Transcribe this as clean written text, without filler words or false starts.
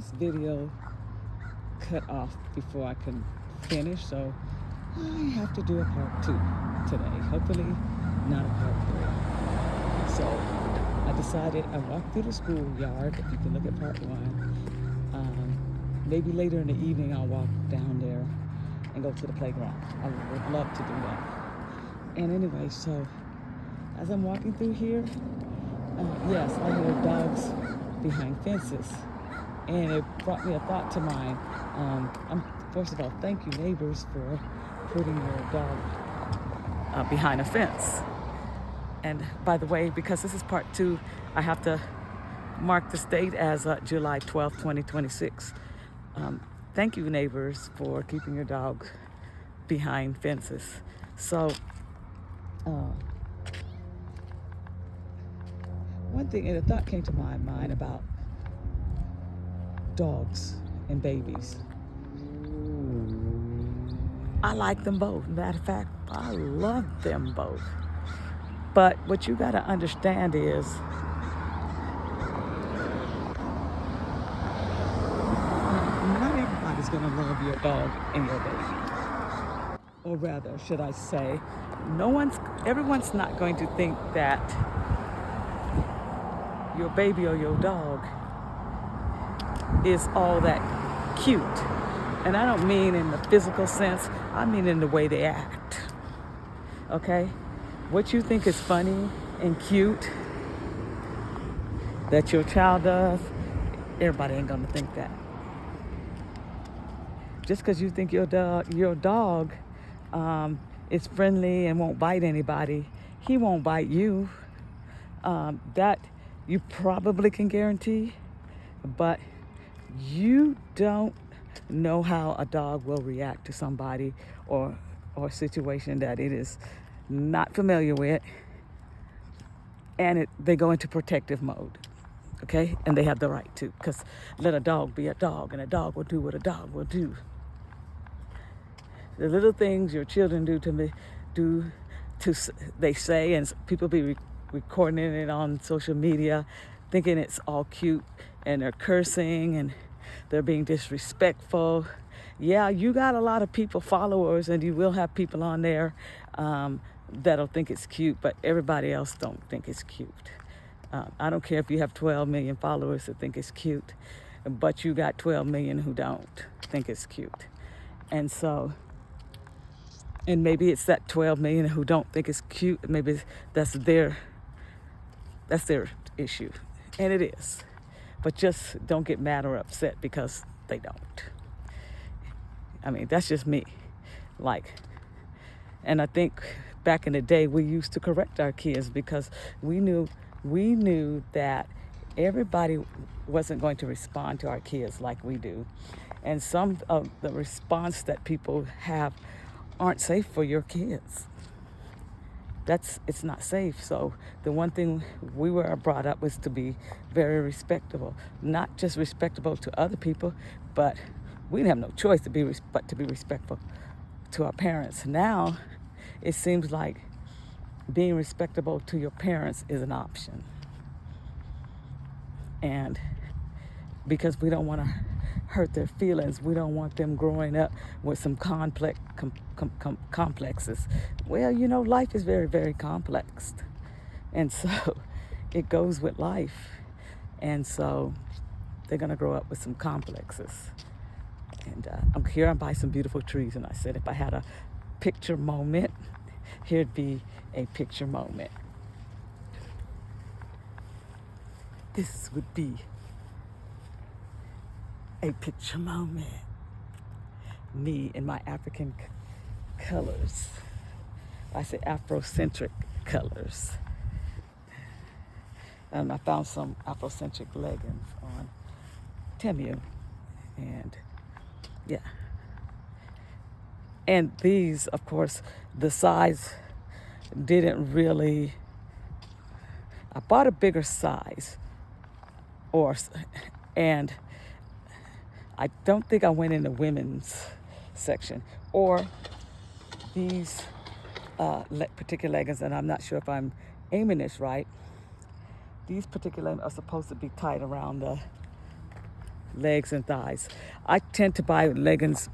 last video cut off before I can finish, so I have to do a part 2 today. Hopefully not a part 3. So I decided I walked through the schoolyard, if you can look at part 1. Maybe later in the evening I'll walk down there and go to the playground. I would love to do that. And anyway, so as I'm walking through here, yes, I hear dogs behind fences. And it brought me a thought to mind. First of all, thank you, neighbors, for putting your dog behind a fence. And by the way, because this is part 2, I have to mark the date as July 12th, 2026. Thank you, neighbors, for keeping your dog behind fences. So, one thing, and a thought came to my mind about dogs and babies. I like them both. Matter of fact, I love them both. But what you got to understand is not everybody's going to love your dog and your baby. Or rather, should I say, everyone's not going to think that your baby or your dog is all that cute. And I don't mean in the physical sense, I mean in the way they act. Okay? What you think is funny and cute that your child does, everybody ain't gonna think that. Just because you think your dog is friendly and won't bite anybody, he won't bite you. That you probably can guarantee, but you don't know how a dog will react to somebody or a situation that it is not familiar with, and they go into protective mode. Okay, and they have the right to, because let a dog be a dog, and a dog will do what a dog will do. The little things your children they say, and people be recording it on social media, thinking it's all cute, and they're cursing and they're being disrespectful. Yeah, you got a lot of followers, and you will have people on there that'll think it's cute, but everybody else don't think it's cute. I don't care if you have 12 million followers that think it's cute, but you got 12 million who don't think it's cute. And so, and maybe it's that 12 million who don't think it's cute. Maybe that's their issue. And it is. But just don't get mad or upset because they don't. I mean, that's just me. And I think back in the day, we used to correct our kids because we knew that everybody wasn't going to respond to our kids like we do. And some of the response that people have aren't safe for your kids. It's not safe. So the one thing we were brought up was to be very respectable, not just respectable to other people, but we didn't have no choice but to be respectful to our parents. Now, it seems like being respectable to your parents is an option. And because we don't want to hurt their feelings, we don't want them growing up with some complexes. Well, life is very, very complex. And so it goes with life. And so they're going to grow up with some complexes. And I'm here by some beautiful trees, and I said if I had a picture moment, here'd be a picture moment. This would be a picture moment. Me in my African colors. I say Afrocentric colors. And I found some Afrocentric leggings on Temu. And yeah. And these, of course, the size didn't really, I bought a bigger size, and I don't think I went in the women's section, or these particular leggings, and I'm not sure if I'm aiming this right. These particular leggings are supposed to be tied around legs and thighs. I tend to buy leggings